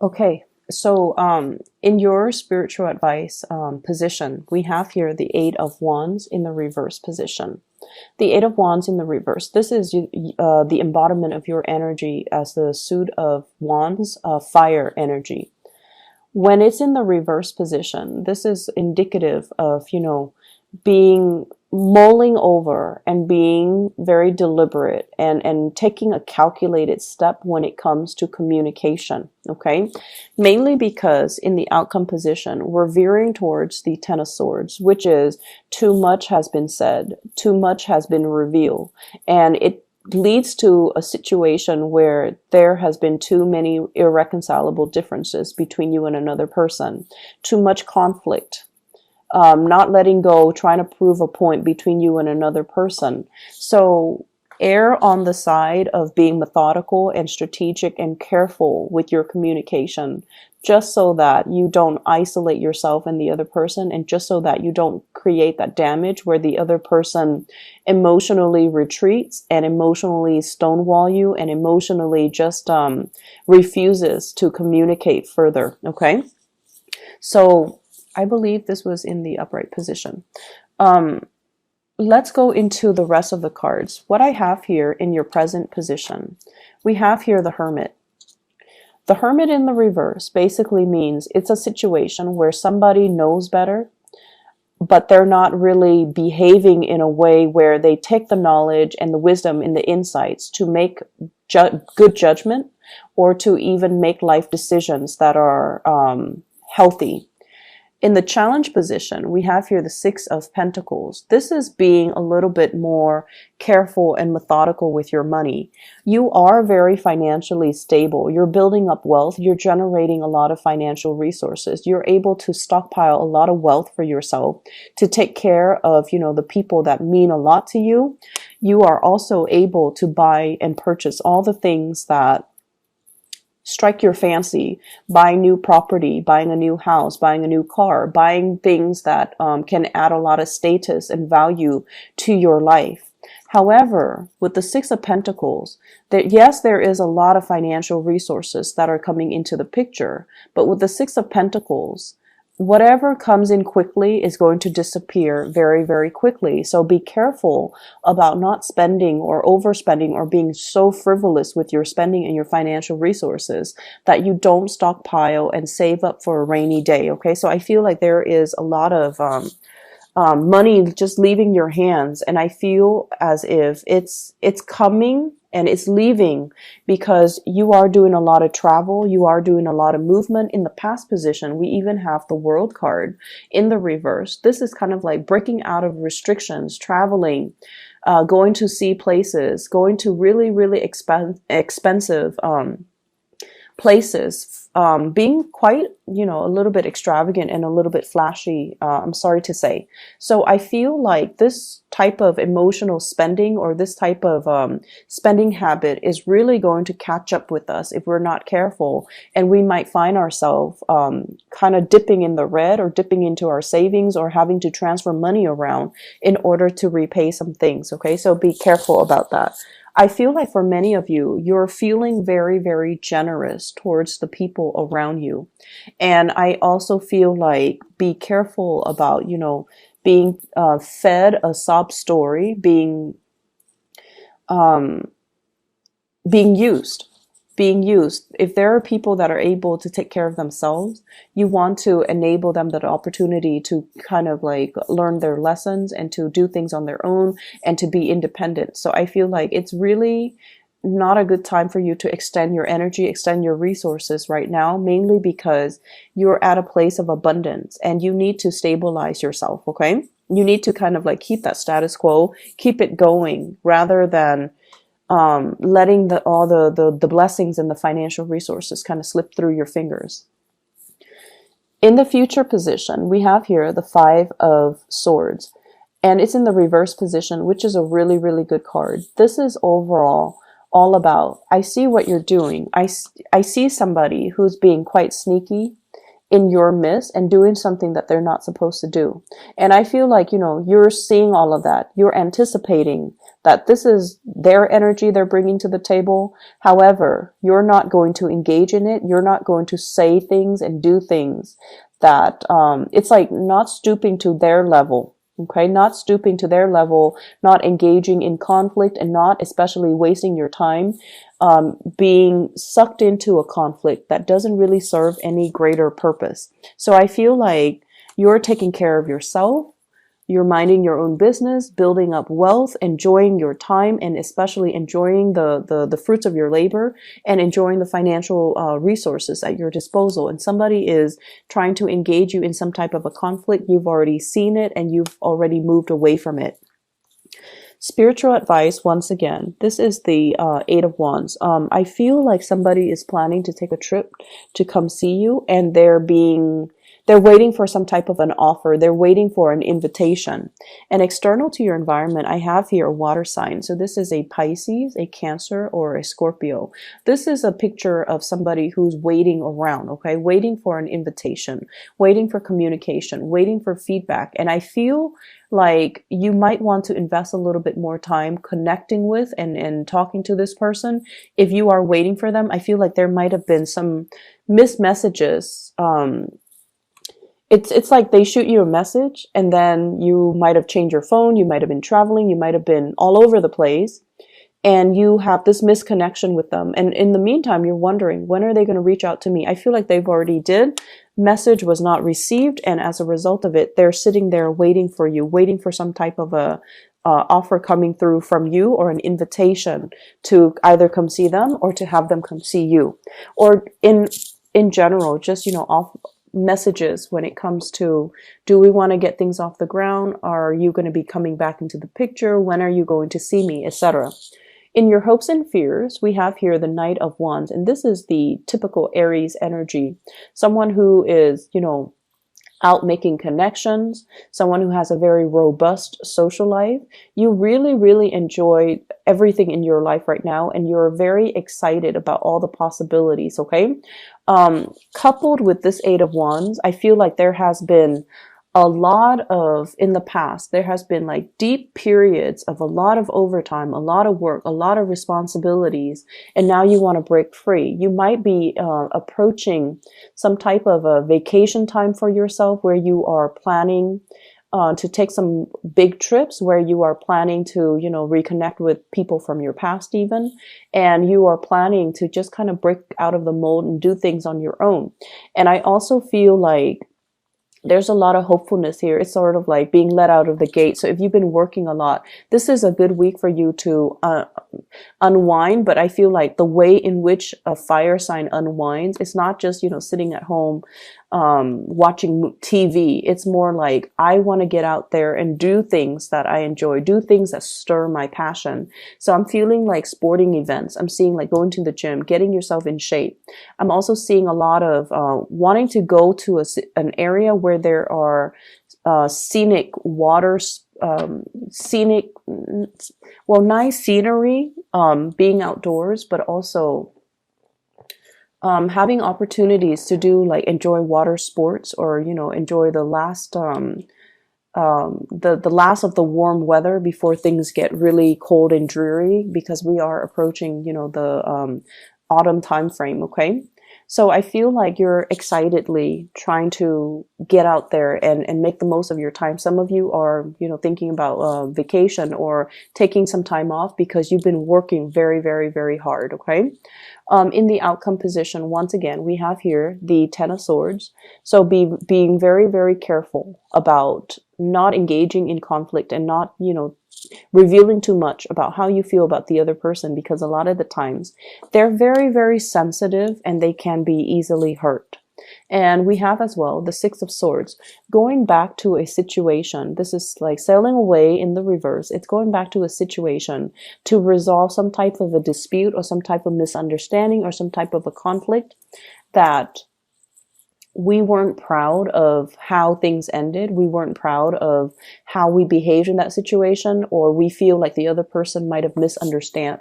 Okay, so in your spiritual advice position, we have here the Eight of Wands in the reverse position. The Eight of Wands in the reverse. This is the embodiment of your energy as the suit of Wands, fire energy. When it's in the reverse position, this is indicative of, being mulling over and being very deliberate and taking a calculated step when it comes to communication. Okay. Mainly because in the outcome position, we're veering towards the Ten of Swords, which is too much has been said, too much has been revealed, and it leads to a situation where there has been too many irreconcilable differences between you and another person, too much conflict, not letting go, trying to prove a point between you and another person. So err on the side of being methodical and strategic and careful with your communication, just so that you don't isolate yourself and the other person, and just so that you don't create that damage where the other person emotionally retreats and emotionally stonewall you and emotionally just refuses to communicate further. Okay. So I believe this was in the upright position. Let's go into the rest of the cards. What I have here in your present position, we have here the Hermit. The Hermit in the reverse basically means it's a situation where somebody knows better, but they're not really behaving in a way where they take the knowledge and the wisdom and the insights to make good judgment, or to even make life decisions that are healthy. In the challenge position, we have here the Six of Pentacles. This is being a little bit more careful and methodical with your money. You are very financially stable. You're building up wealth. You're generating a lot of financial resources. You're able to stockpile a lot of wealth for yourself to take care of, the people that mean a lot to you. You are also able to buy and purchase all the things that strike your fancy, buying new property, buying a new house, buying a new car, buying things that can add a lot of status and value to your life. However, with the Six of Pentacles, yes, there is a lot of financial resources that are coming into the picture, but with the Six of Pentacles, whatever comes in quickly is going to disappear very, very quickly. So be careful about not spending or overspending or being so frivolous with your spending and your financial resources that you don't stockpile and save up for a rainy day. Okay. So I feel like there is a lot of, money just leaving your hands. And I feel as if it's coming and it's leaving because you are doing a lot of travel. You are doing a lot of movement. In the past position, we even have the World card in the reverse. This is kind of like breaking out of restrictions, traveling, going to see places, going to really, really expensive, places, being quite, a little bit extravagant and a little bit flashy, I'm sorry to say. So I feel like this type of emotional spending or this type of spending habit is really going to catch up with us if we're not careful. And we might find ourselves kind of dipping in the red or dipping into our savings or having to transfer money around in order to repay some things. Okay, so be careful about that. I feel like for many of you, you're feeling very, very generous towards the people around you. And I also feel like be careful about, being fed a sob story, um, being used. Being used. If there are people that are able to take care of themselves, you want to enable them that opportunity to kind of like learn their lessons and to do things on their own and to be independent. So I feel like it's really not a good time for you to extend your energy, extend your resources right now, mainly because you're at a place of abundance and you need to stabilize yourself. Okay. You need to kind of like keep that status quo, keep it going rather than letting all the blessings and the financial resources kind of slip through your fingers. In the future position, we have here the Five of Swords, and it's in the reverse position, which is a really, really good card. This is overall all about, I see what you're doing. I see somebody who's being quite sneaky in your midst and doing something that they're not supposed to do. And I feel like, you're seeing all of that. You're anticipating that this is their energy they're bringing to the table. However, you're not going to engage in it. You're not going to say things and do things that, it's like not stooping to their level. Okay, not stooping to their level, not engaging in conflict, and not especially wasting your time being sucked into a conflict that doesn't really serve any greater purpose. So I feel like you're taking care of yourself. You're minding your own business, building up wealth, enjoying your time, and especially enjoying the fruits of your labor and enjoying the financial resources at your disposal. And somebody is trying to engage you in some type of a conflict. You've already seen it and you've already moved away from it. Spiritual advice, once again, this is the Eight of Wands. I feel like somebody is planning to take a trip to come see you, and they're waiting for some type of an offer. They're waiting for an invitation. And external to your environment, I have here a water sign. So this is a Pisces, a Cancer, or a Scorpio. This is a picture of somebody who's waiting around, okay? Waiting for an invitation, waiting for communication, waiting for feedback. And I feel like you might want to invest a little bit more time connecting with and talking to this person. If you are waiting for them, I feel like there might have been some missed messages. It's like they shoot you a message and then you might have changed your phone. You might have been traveling. You might have been all over the place and you have this misconnection with them. And in the meantime, you're wondering, when are they going to reach out to me? I feel like they've already did. Message was not received. And as a result of it, they're sitting there waiting for you, waiting for some type of a offer coming through from you, or an invitation to either come see them or to have them come see you. Or in general, just, off messages when it comes to, do we want to get things off the ground? Are you going to be coming back into the picture? When are you going to see me, etc.? In your hopes and fears, we have here the Knight of Wands, and this is the typical Aries energy. Someone who is, out making connections, someone who has a very robust social life. You really, really enjoy everything in your life right now, and you're very excited about all the possibilities, okay? Coupled with this Eight of Wands, I feel like there has been a lot of, in the past, there has been like deep periods of a lot of overtime, a lot of work, a lot of responsibilities, and now you want to break free. You might be approaching some type of a vacation time for yourself, where you are planning to take some big trips, where you are planning to, reconnect with people from your past even, and you are planning to just kind of break out of the mold and do things on your own. And I also feel like there's a lot of hopefulness here. It's sort of like being let out of the gate. So if you've been working a lot, this is a good week for you to unwind. But I feel like the way in which a fire sign unwinds, it's not just, sitting at home watching TV. It's more like, I want to get out there and do things that I enjoy, do things that stir my passion. So I'm feeling like sporting events. I'm seeing like going to the gym, getting yourself in shape. I'm also seeing a lot of wanting to go to an area where there are scenic waters, nice scenery, being outdoors, but also having opportunities to do, like, enjoy water sports, or enjoy the last the last of the warm weather before things get really cold and dreary, because we are approaching the autumn time frame. Okay, so I feel like you're excitedly trying to get out there and make the most of your time. Some of you are thinking about vacation or taking some time off because you've been working very, very, very hard. Okay. In the outcome position, once again, we have here the Ten of Swords. So being very, very careful about not engaging in conflict and not, revealing too much about how you feel about the other person, because a lot of the times they're very, very sensitive and they can be easily hurt. And we have as well the Six of Swords, going back to a situation. This is like sailing away in the reverse. It's going back to a situation to resolve some type of a dispute or some type of misunderstanding or some type of a conflict that we weren't proud of how things ended. We weren't proud of how we behaved in that situation, or we feel like the other person might have misunderstood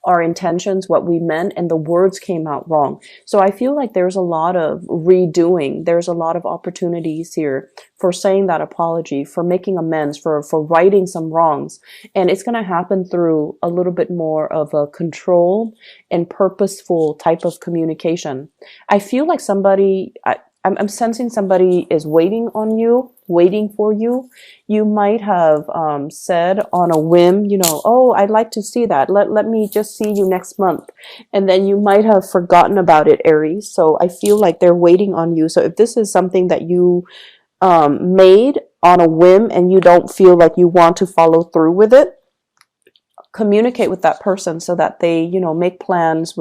our intentions, what we meant, and the words came out wrong. So I feel like there's a lot of redoing. There's a lot of opportunities here for saying that apology, for making amends, for righting some wrongs. And it's going to happen through a little bit more of a controlled and purposeful type of communication. I feel like I'm sensing somebody is waiting on you, waiting for you. You might have said on a whim, oh, I'd like to see that. Let me just see you next month. And then you might have forgotten about it, Aries. So I feel like they're waiting on you. So if this is something that you made on a whim and you don't feel like you want to follow through with it, communicate with that person so that they, make plans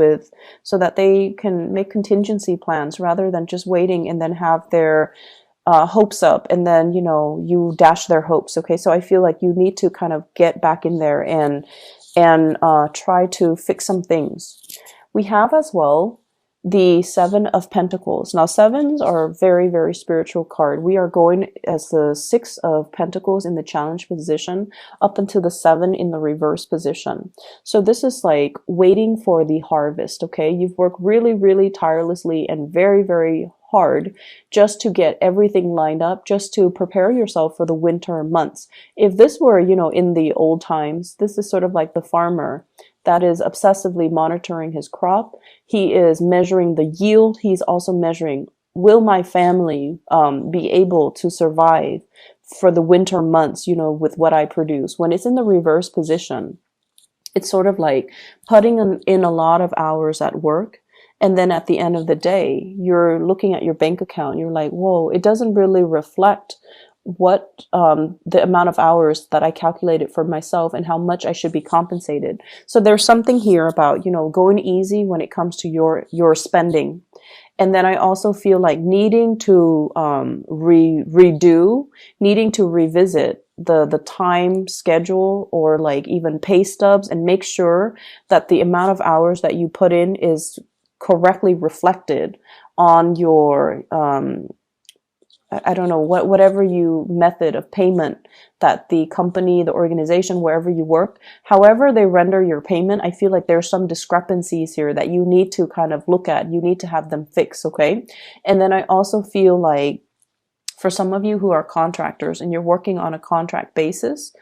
so that they can make contingency plans rather than just waiting and then have their hopes up and then, you dash their hopes. Okay. So I feel like you need to kind of get back in there and try to fix some things. We have as well the Seven of Pentacles. Now, sevens are a very, very spiritual card. We are going as the Six of Pentacles in the challenge position up until the Seven in the reverse position. So this is like waiting for the harvest, okay? You've worked really, really tirelessly and very, very hard just to get everything lined up, just to prepare yourself for the winter months. If this were, in the old times, this is sort of like the farmer that is obsessively monitoring his crop. He is measuring the yield. He's also measuring, will my family be able to survive for the winter months, with what I produce? When it's in the reverse position, it's sort of like putting in a lot of hours at work. And then at the end of the day, you're looking at your bank account. You're like, whoa, it doesn't really reflect what the amount of hours that I calculated for myself and how much I should be compensated. So there's something here about, going easy when it comes to your spending. And then I also feel like needing to needing to revisit the time schedule or like even pay stubs and make sure that the amount of hours that you put in is correctly reflected on your I don't know, whatever method of payment that the company, the organization, wherever you work, however they render your payment, I feel like there's some discrepancies here that you need to kind of look at. You need to have them fixed, okay? And then I also feel like for some of you who are contractors and you're working on a contract basis,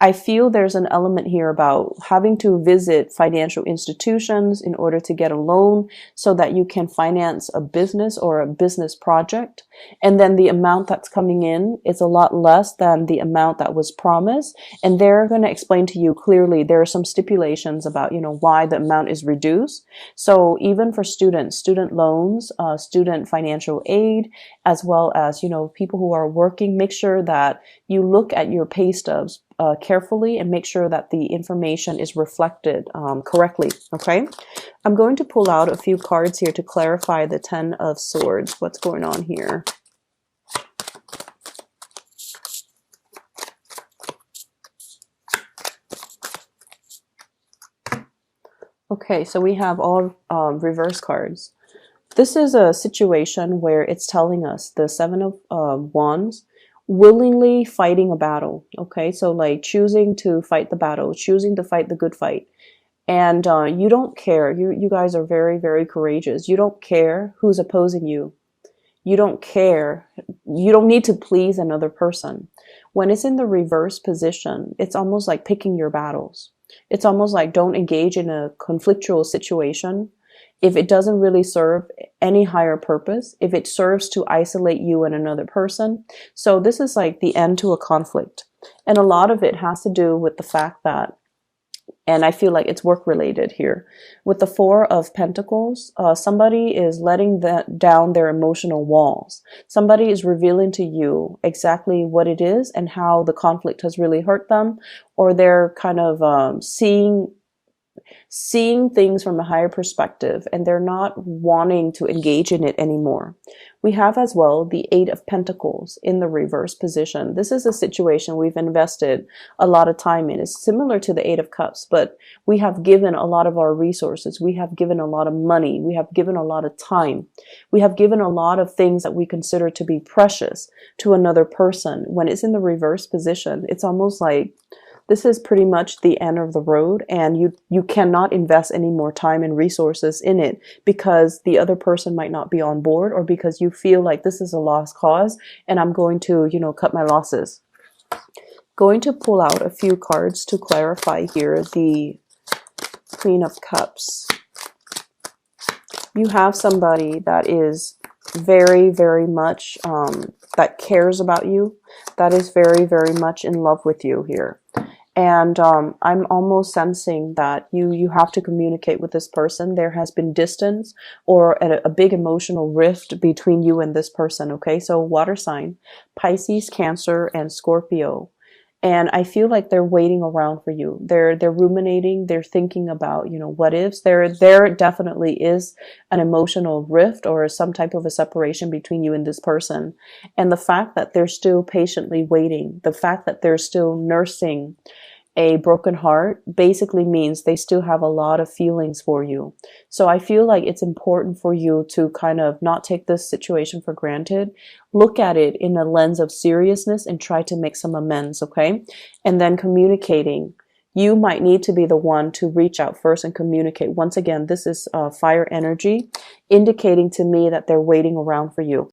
I feel there's an element here about having to visit financial institutions in order to get a loan so that you can finance a business or a business project. And then the amount that's coming in is a lot less than the amount that was promised. And they're going to explain to you clearly there are some stipulations about, why the amount is reduced. So even for students, student loans, student financial aid, as well as, people who are working, make sure that you look at your pay stubs carefully and make sure that the information is reflected correctly. Okay, I'm going to pull out a few cards here to clarify the Ten of Swords. What's going on here? Okay, so we have all reverse cards. This is a situation where it's telling us the Seven of Wands willingly fighting a battle. Okay, so like choosing to fight the battle, choosing to fight the good fight. And you don't care. You guys are very, very courageous. You don't care who's opposing you. You don't care. You don't need to please another person. When it's in the reverse position, it's almost like picking your battles. It's almost like don't engage in a conflictual situation if it doesn't really serve any higher purpose, if it serves to isolate you and another person. So this is like the end to a conflict. And a lot of it has to do with the fact that, and I feel like it's work related here. With the Four of Pentacles, somebody is letting down their emotional walls. Somebody is revealing to you exactly what it is and how the conflict has really hurt them, or they're kind of seeing seeing things from a higher perspective, and they're not wanting to engage in it anymore. We have as well the Eight of Pentacles in the reverse position. This is a situation we've invested a lot of time in. It's similar to the Eight of Cups, but we have given a lot of our resources. We have given a lot of money. We have given a lot of time. We have given a lot of things that we consider to be precious to another person. When it's in the reverse position, it's almost like this is pretty much the end of the road, and you cannot invest any more time and resources in it because the other person might not be on board, or because you feel like this is a lost cause and I'm going to, cut my losses. Going to pull out a few cards to clarify here the Queen of Cups. You have somebody that is very, very much that cares about you, that is very, very much in love with you here. And I'm almost sensing that you have to communicate with this person. There has been distance or a big emotional rift between you and this person, okay? So water sign, Pisces, Cancer, and Scorpio. And I feel like they're waiting around for you. They're ruminating. They're thinking about, what ifs. There definitely is an emotional rift or some type of a separation between you and this person. And the fact that they're still patiently waiting, the fact that they're still nursing a broken heart basically means they still have a lot of feelings for you. So I feel like it's important for you to kind of not take this situation for granted. Look at it in a lens of seriousness and try to make some amends, okay? And then communicating. You might need to be the one to reach out first and communicate. Once again, this is fire energy indicating to me that they're waiting around for you.